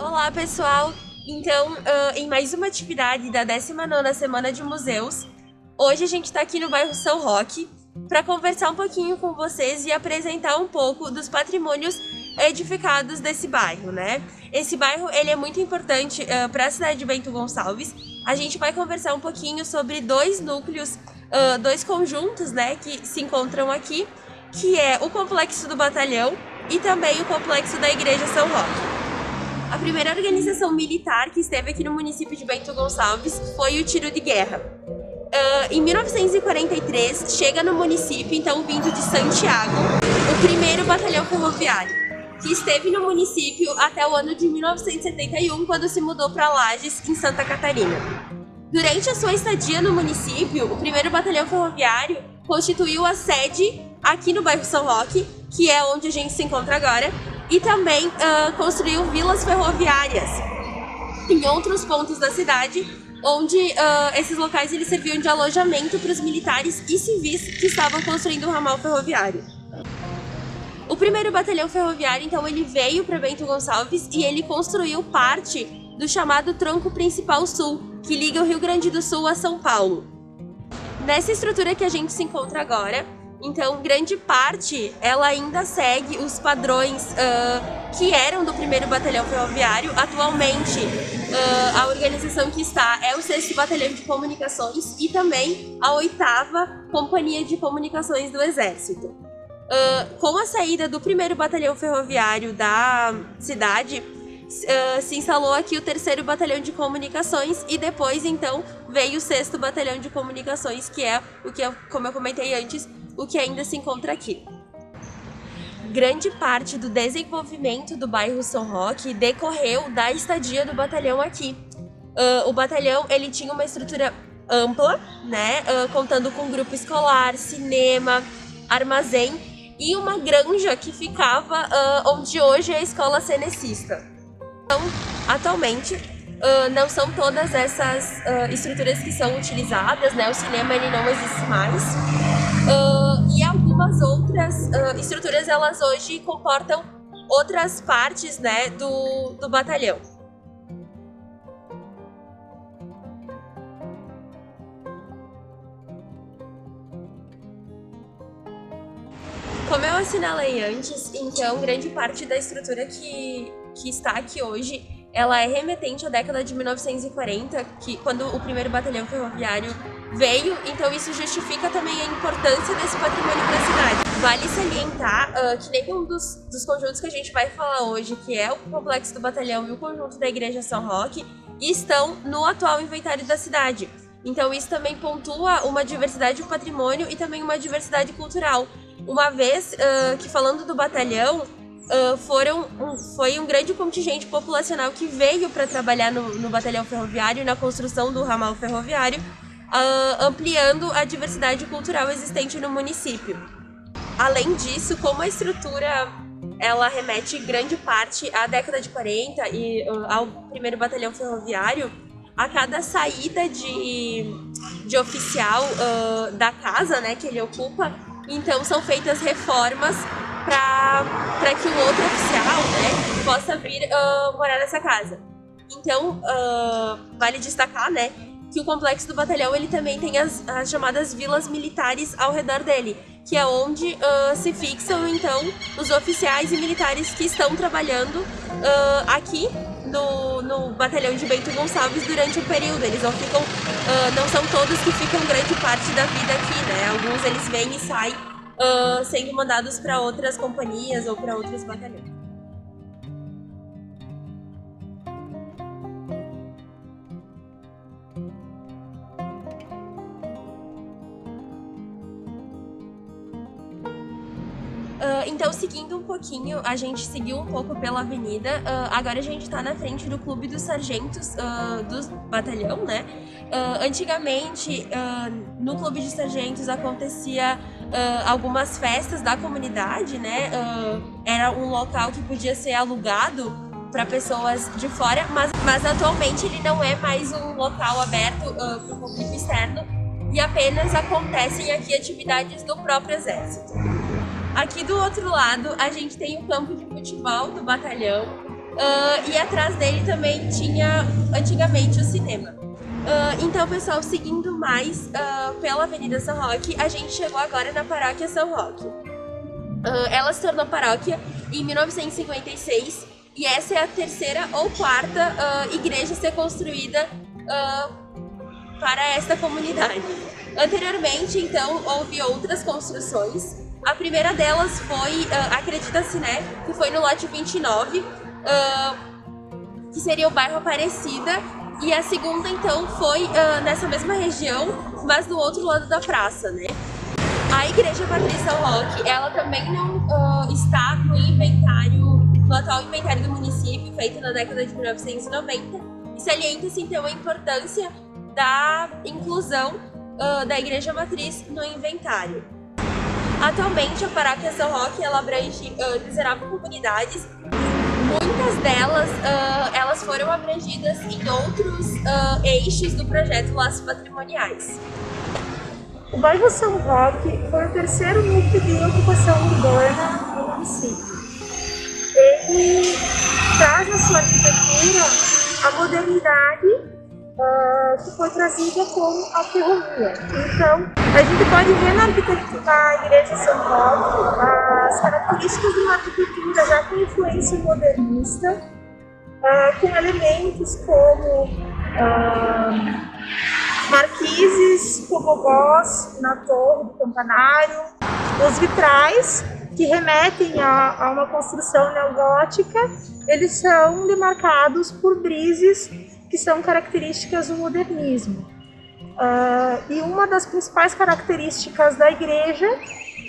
Olá, pessoal! Então, em mais uma atividade da 19ª Semana de Museus, hoje a gente está aqui no bairro São Roque para conversar um pouquinho com vocês e apresentar um pouco dos patrimônios edificados desse bairro, né? Esse bairro ele é muito importante para a cidade de Bento Gonçalves. A gente vai conversar um pouquinho sobre dois núcleos, dois conjuntos, né, que se encontram aqui, que é o Complexo do Batalhão e também o Complexo da Igreja São Roque. A primeira organização militar que esteve aqui no município de Bento Gonçalves foi o Tiro de Guerra. Em 1943, chega no município, então vindo de Santiago, o primeiro batalhão ferroviário, que esteve no município até o ano de 1971, quando se mudou para Lages, em Santa Catarina. Durante a sua estadia no município, o primeiro batalhão ferroviário constituiu a sede aqui no bairro São Roque, que é onde a gente se encontra agora, e também construiu vilas ferroviárias em outros pontos da cidade, onde esses locais eles serviam de alojamento para os militares e civis que estavam construindo o ramal ferroviário. O primeiro batalhão ferroviário, então, ele veio para Bento Gonçalves e ele construiu parte do chamado Tronco Principal Sul, que liga o Rio Grande do Sul a São Paulo. Nessa estrutura que a gente se encontra agora, então, grande parte, ela ainda segue os padrões que eram do primeiro batalhão ferroviário. Atualmente, a organização que está é o 6º Batalhão de Comunicações e também a 8ª Companhia de Comunicações do Exército. Com a saída do primeiro batalhão ferroviário da cidade, se instalou aqui o 3º Batalhão de Comunicações e depois, então, veio o 6º Batalhão de Comunicações, que é o que, como eu comentei antes, o que ainda se encontra aqui. Grande parte do desenvolvimento do bairro São Roque decorreu da estadia do batalhão aqui. O batalhão ele tinha uma estrutura ampla, né, contando com grupo escolar, cinema, armazém e uma granja que ficava onde hoje é a escola cenecista. Então, atualmente, não são todas essas estruturas que são utilizadas, né? O cinema ele não existe mais. E algumas outras estruturas, elas hoje comportam outras partes, né, do batalhão. Como eu assinalei antes, então grande parte da estrutura que está aqui hoje, ela é remetente à década de 1940, quando o primeiro batalhão ferroviário veio, então isso justifica também a importância desse patrimônio para a cidade. Vale salientar que nenhum dos conjuntos que a gente vai falar hoje, que é o Complexo do Batalhão e o conjunto da Igreja São Roque, estão no atual inventário da cidade. Então isso também pontua uma diversidade do patrimônio e também uma diversidade cultural. Uma vez que, falando do batalhão, foi um grande contingente populacional que veio para trabalhar no batalhão ferroviário e na construção do ramal ferroviário, ampliando a diversidade cultural existente no município. Além disso, como a estrutura ela remete grande parte à década de 40 e ao primeiro batalhão ferroviário, a cada saída de oficial da casa, né, que ele ocupa, então são feitas reformas para que o outro oficial, né, possa vir morar nessa casa. Então, vale destacar, né, que o Complexo do Batalhão ele também tem as chamadas vilas militares ao redor dele, que é onde se fixam, então, os oficiais e militares que estão trabalhando aqui no batalhão de Bento Gonçalves durante o período. Eles não ficam, não são todos que ficam grande parte da vida aqui, né? Alguns eles vêm e saem sendo mandados para outras companhias ou para outros batalhões. Então, seguindo um pouquinho, a gente seguiu um pouco pela avenida, agora a gente está na frente do Clube dos Sargentos do Batalhão, né? Antigamente, no Clube de Sargentos acontecia algumas festas da comunidade, né? Era um local que podia ser alugado para pessoas de fora, mas atualmente ele não é mais um local aberto para o público externo e apenas acontecem aqui atividades do próprio Exército. Aqui do outro lado, a gente tem o campo de futebol do batalhão, e atrás dele também tinha antigamente o cinema. Então, pessoal, seguindo mais pela Avenida São Roque, a gente chegou agora na Paróquia São Roque. Ela se tornou paróquia em 1956 e essa é a terceira ou quarta igreja a ser construída para esta comunidade. Anteriormente, então, houve outras construções. A primeira delas foi, acredita-se, né, que foi no lote 29, que seria o bairro Aparecida, e a segunda, então, foi nessa mesma região, mas do outro lado da praça, né. A Igreja Matriz São Roque, ela também não está no inventário, no atual inventário do município, feito na década de 1990, e salienta-se, então, a importância da inclusão da Igreja Matriz no inventário. Atualmente, a Paróquia São Roque, ela abrange 19 comunidades. Muitas delas, elas foram abrangidas em outros eixos do projeto Laços Patrimoniais. O bairro São Roque foi o terceiro núcleo de ocupação urbana do município. Ele traz na sua arquitetura a modernidade que foi trazida com a ferrovia. Então, a gente pode ver na arquitetura da Igreja São Roque as características de uma arquitetura já com influência modernista, com elementos como marquises, tobogós na torre do campanário, os vitrais, que remetem a uma construção neogótica, eles são demarcados por brises que são características do modernismo. E uma das principais características da igreja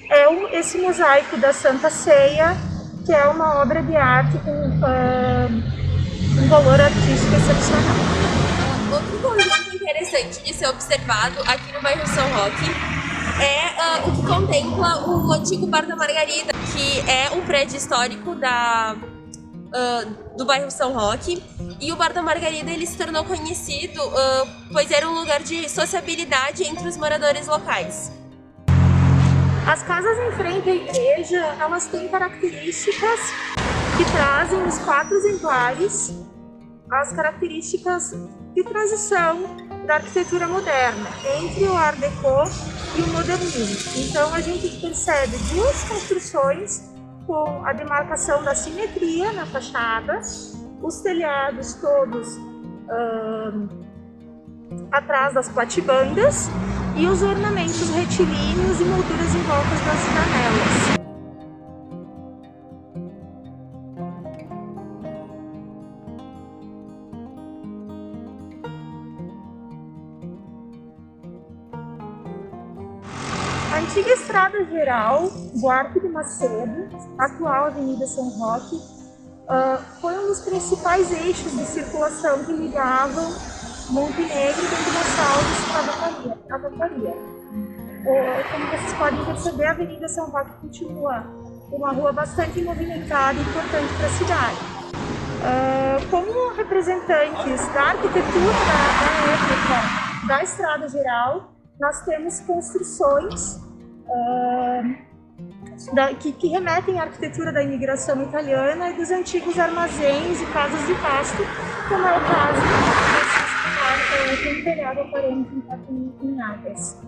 é esse mosaico da Santa Ceia, que é uma obra de arte com um valor artístico excepcional. Outro conjunto interessante de ser observado aqui no bairro São Roque é o que contempla o antigo Bar da Margarida, que é um prédio histórico do bairro São Roque, e o Bar da Margarida ele se tornou conhecido pois era um lugar de sociabilidade entre os moradores locais. As casas em frente à igreja, elas têm características que trazem os 4 exemplares, as características de transição da arquitetura moderna, entre o Art Deco e o modernismo. Então a gente percebe 2 construções com a demarcação da simetria na fachada, os telhados todos atrás das platibandas e os ornamentos retilíneos e molduras em volta das janelas. A antiga Estrada Geral Buarque de Macedo, atual Avenida São Roque, foi um dos principais eixos de circulação que ligavam Montenegro, Bento Gonçalves e Tabacaria. Como vocês podem perceber, a Avenida São Roque continua uma rua bastante movimentada e importante para a cidade. Como representantes da arquitetura da época da Estrada Geral, nós temos construções que remetem à arquitetura da imigração italiana e dos antigos armazéns e casas de pasto, como é o caso do telhado aparente em Águas.